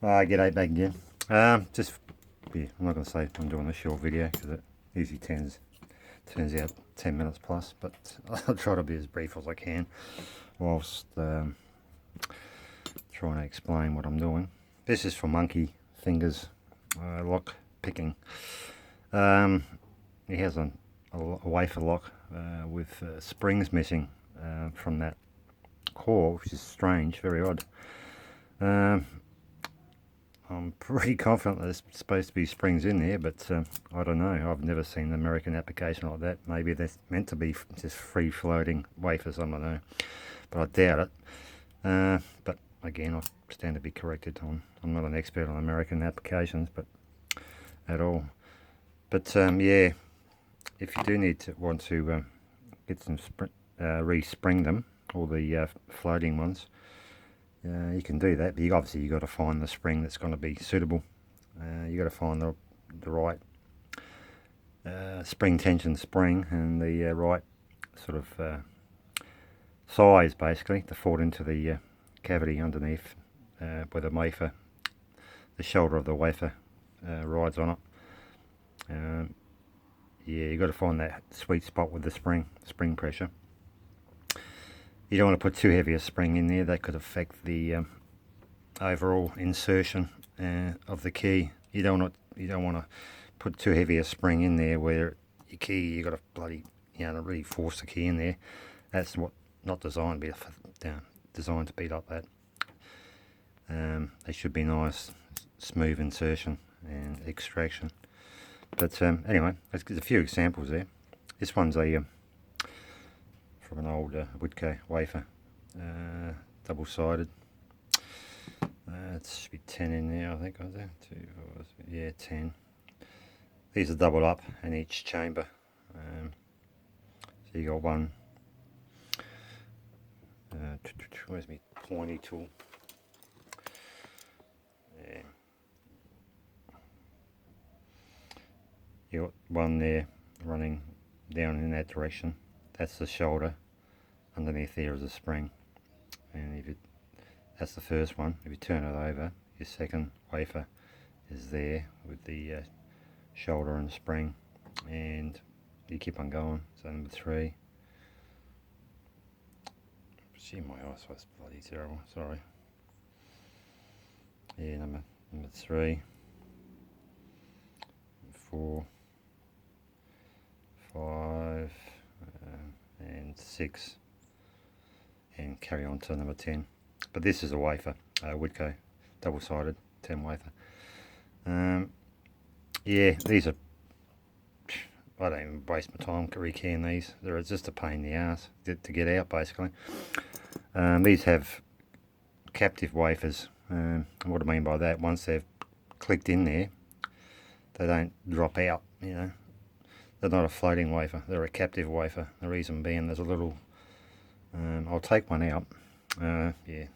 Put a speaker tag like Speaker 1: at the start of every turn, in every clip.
Speaker 1: G'day back again. Yeah, I'm not going to say I'm doing a short video because it usually turns out 10 minutes plus, but I'll try to be as brief as I can whilst trying to explain what I'm doing. This is for monkey fingers lock picking. He has a wafer lock with springs missing from that core, which is strange, very odd. I'm pretty confident there's supposed to be springs in there, but I don't know. I've never seen an American application like that. Maybe they're meant to be just free-floating wafers, I don't know. But I doubt it. But again, I stand to be corrected. I'm not an expert on American applications, but at all. But yeah, if you do want to get some re-spring them, all the floating ones, you can do that, but obviously you've got to find the spring that's going to be suitable. You've got to find the right spring tension spring and the right sort of size, basically, to fall into the cavity underneath where the wafer, the shoulder of the wafer rides on it. Yeah, you've got to find that sweet spot with the spring pressure. You don't want to put too heavy a spring in there. That could affect the overall insertion of the key. You don't want to put too heavy a spring in there where your key, you got to bloody, really force the key in there. That's not designed to be designed to beat up that. They should be nice, smooth insertion and extraction. But anyway, there's a few examples there. This one's from an old Woodco wafer, double-sided. It should be 10 in there, I think. I do. 2, 4, yeah, 10. These are doubled up in each chamber. So you got one. Where's my pointy tool? Yeah. You got one there running down in that direction. That's the shoulder. Underneath there is a spring, and that's the first one. If you turn it over, your second wafer is there with the shoulder and spring, and you keep on going. So number 3. Gee, my eyesight's bloody terrible. Sorry. Yeah, number 3, 4, 5. And 6, and carry on to number 10. But this is a wafer, Woodco, double-sided 10 wafer. Yeah, these are, I don't even waste my time rekeying these. They're just a pain in the ass to get out, basically. These have captive wafers. What I mean by that, once they've clicked in there, they don't drop out, They're not a floating wafer, they're a captive wafer. The reason being, there's a little, I'll take one out. Yeah,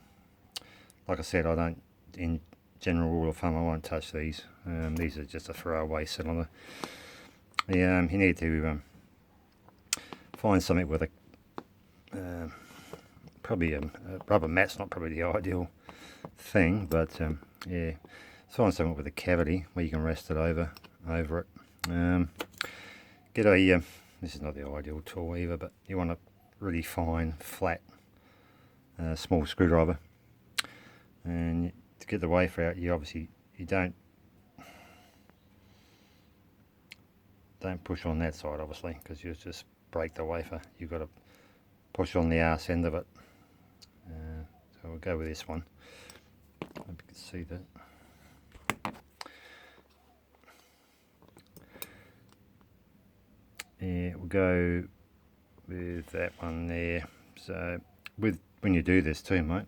Speaker 1: like I said, I don't, in general rule of thumb, I won't touch these. These are just a throwaway cylinder. Yeah, you need to find something with probably a rubber mat's not probably the ideal thing, but yeah, find something with a cavity where you can rest it over it. Get a, this is not the ideal tool either, but you want a really fine, flat, small screwdriver. And to get the wafer out, you don't push on that side, obviously, because you'll just break the wafer. You've got to push on the arse end of it. So we'll go with this one. Hope you can see that. Yeah, we'll go with that one there. So when you do this too, mate,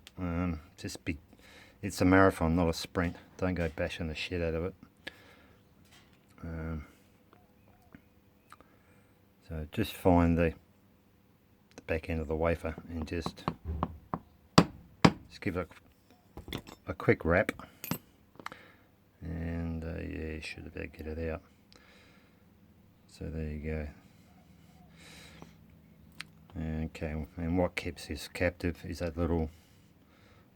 Speaker 1: it's a marathon, not a sprint. Don't go bashing the shit out of it. So just find the back end of the wafer and just give it a quick wrap, and yeah, you should be able to get it out. So there you go. Okay, and what keeps this captive is that little,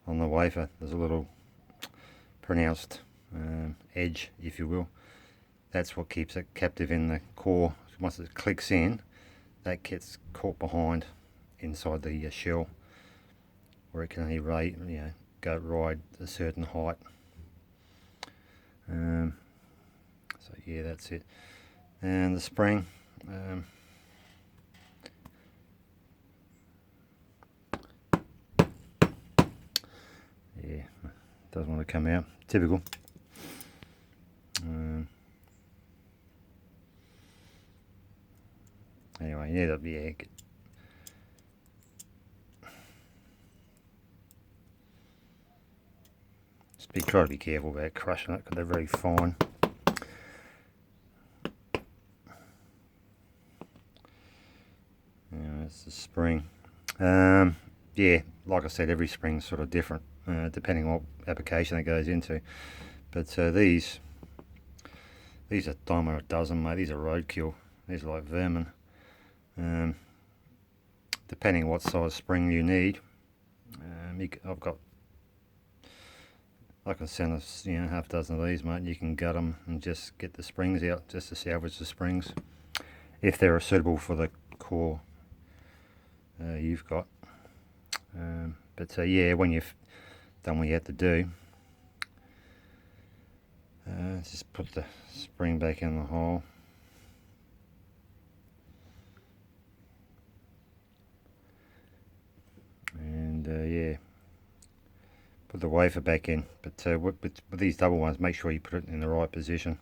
Speaker 1: on the wafer, there's a little pronounced edge, if you will. That's what keeps it captive in the core. Once it clicks in, that gets caught behind inside the shell, where it can only go ride a certain height. So yeah, that's it. And the spring, yeah, doesn't want to come out. Typical. Anyway, yeah. Try to be careful about crushing it because they're very fine. It's the spring. Yeah, like I said, every spring's sort of different depending on what application it goes into. But these are dime a dozen, mate. These are roadkill. These are like vermin. Depending on what size spring you need, I can send us, half a dozen of these, mate. You can gut them and just get the springs out, just to salvage the springs, if they're suitable for the core you've got. But yeah, when you've done what you have to do, just put the spring back in the hole. And yeah, put the wafer back in. But with these double ones, make sure you put it in the right position.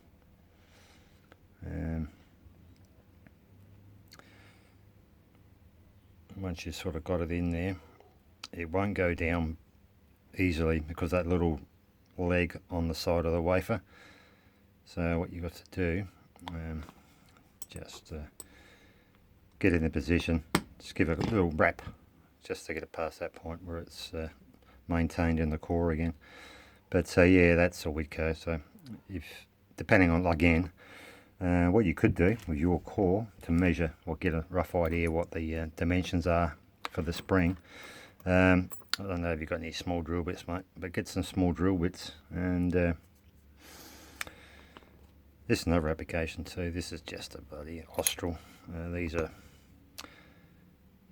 Speaker 1: Once you've sort of got it in there, it won't go down easily because that little leg on the side of the wafer. So what you've got to do, just get in the position, just give it a little wrap, just to get it past that point where it's maintained in the core again. But yeah, that's all we'd go. So depending on, again, what you could do with your core to measure or get a rough idea what the dimensions are for the spring. I don't know if you've got any small drill bits, mate, but get some small drill bits. And this is another application too. This is just a bloody Austral. These are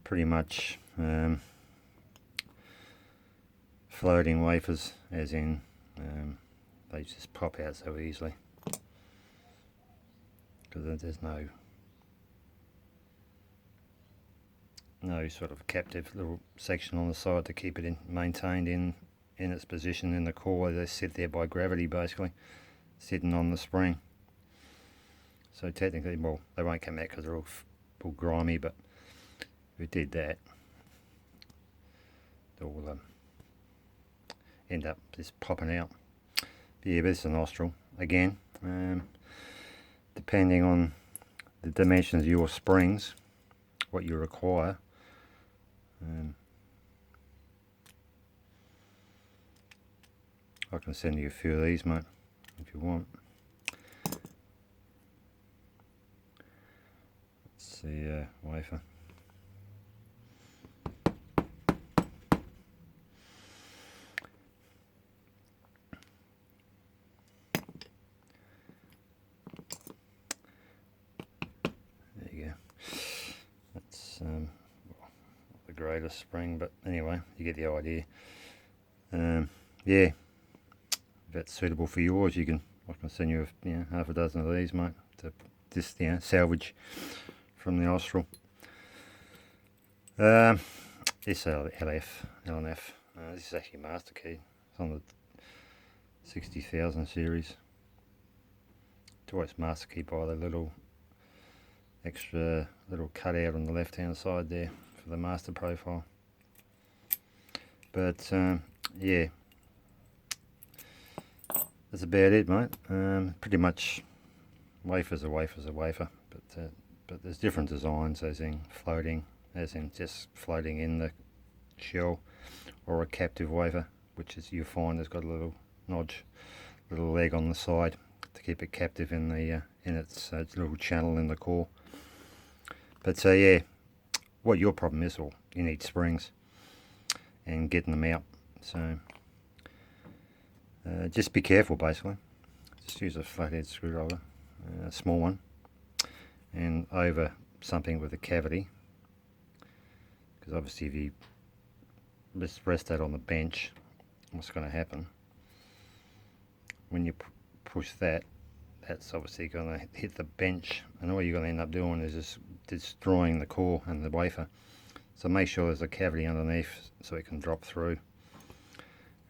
Speaker 1: pretty much floating wafers, as in they just pop out so easily because there's no sort of captive little section on the side to keep it maintained in its position in the core. They sit there by gravity, basically sitting on the spring. So technically, well, they won't come out because they're all grimy, but if we did that, they'll end up just popping out. But yeah, but it's a nostril again. Depending on the dimensions of your springs, what you require. I can send you a few of these, mate, if you want. Let's see, wafer. There you go. That's not the greatest spring, but anyway, you get the idea. Yeah, if that's suitable for yours, I can send you half a dozen of these, mate, to just salvage from the Austral. This LNF. This is actually Master Key. It's on the 60,000 series. It's always Master Key by the little extra little cutout on the left hand side there for the master profile. But yeah, that's about it, mate. Pretty much wafer's a wafer, but there's different designs, as in floating, as in just floating in the shell, or a captive wafer, which is, you find, has got a little notch, little leg on the side to keep it captive in the in its little channel in the core. But yeah, what your problem is, or you need springs and getting them out. So Just be careful basically. Just use a flathead screwdriver, a small one, and over something with a cavity, because obviously if you just rest that on the bench, what's going to happen when you push that, that's obviously going to hit the bench, and all you're going to end up doing is just destroying the core and the wafer. So make sure there's a cavity underneath so it can drop through,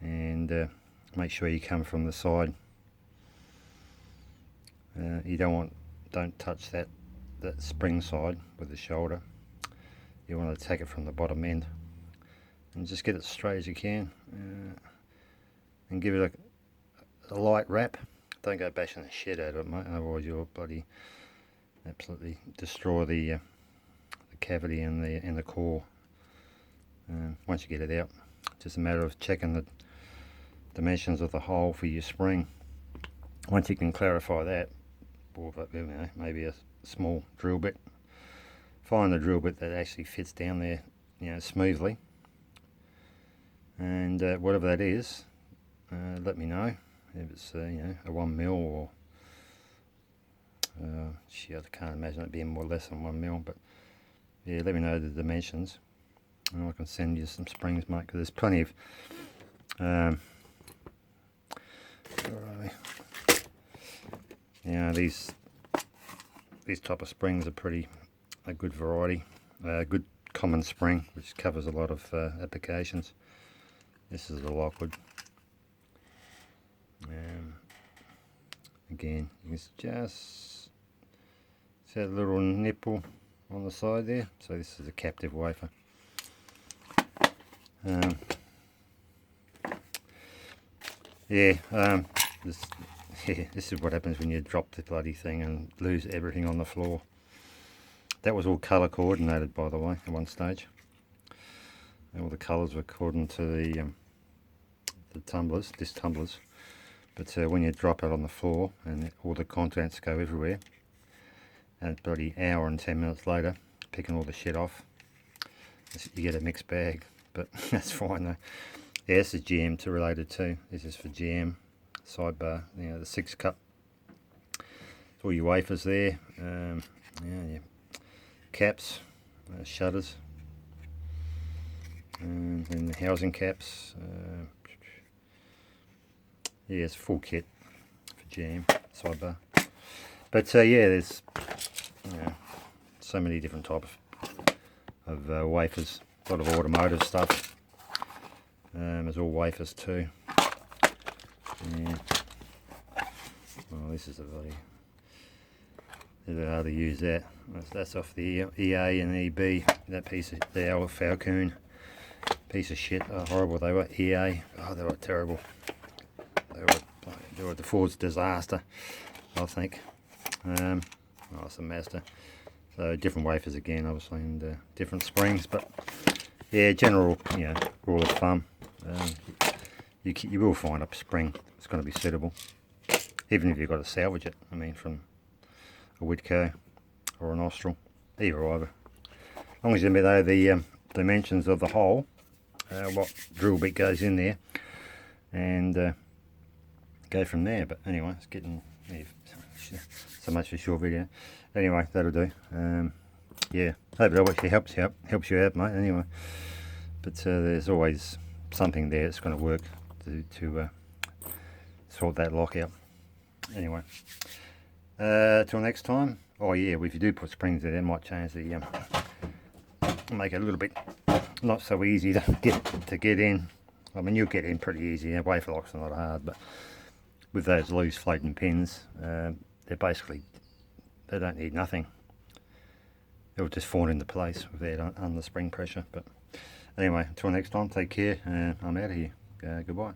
Speaker 1: and make sure you come from the side. You don't touch that spring side with the shoulder. You want to take it from the bottom end and just get it straight as you can, and give it a light wrap. Don't go bashing the shit out of it, mate, otherwise you'll bloody absolutely destroy the cavity and the core. Once you get it out, just a matter of checking the dimensions of the hole for your spring. Once you can clarify that, or maybe a small drill bit, find the drill bit that actually fits down there, smoothly, and whatever that is, let me know. If it's a 1mm or shit, I can't imagine it being more or less than 1mm, but yeah, let me know the dimensions and I can send you some springs, mate, because there's plenty of these type of springs are a good variety, good common spring which covers a lot of applications. This is the Lockwood. Again, you can just see that little nipple on the side there. So this is a captive wafer. This is what happens when you drop the bloody thing and lose everything on the floor. That was all colour coordinated, by the way, at one stage. All the colours were according to the tumblers, disc tumblers. But when you drop it on the floor and all the contents go everywhere, and bloody hour and 10 minutes later, picking all the shit off, you get a mixed bag. But that's fine though. Yeah, this is GM to related too. This is for GM sidebar. The 6 cup. All your wafers there. Your caps, shutters, and then the housing caps. Yeah, it's a full kit for GM sidebar. But yeah, there's so many different types of wafers. A lot of automotive stuff. There's all wafers too. Yeah. Well, this is a bloody. It's hard to use that. That's off the EA and EB. That piece of the old Falcon piece of shit. Oh, horrible they were. EA. Oh, they were terrible. They were the Ford's disaster, I think. It's a Mazda. So different wafers again, obviously, and different springs. But yeah, general, rule of thumb. You will find a spring. It's going to be suitable, even if you've got to salvage it. I mean, from a Whitco or an Austral, either. As long as you know the dimensions of the hole, what drill bit goes in there, and go from there. But anyway, it's getting so much for a short video. Anyway, that'll do. Yeah, hope it actually helps you out, mate. Anyway, but there's always something there that's going to work to sort that lock out. Anyway, till next time. Oh yeah, if you do put springs there, that might change the make it a little bit not so easy to get in. I mean, you'll get in pretty easy. Wafer locks are not hard, but with those loose floating pins, they don't need nothing. It'll just fall into place without under spring pressure. But anyway, until next time, take care. I'm out of here. Goodbye.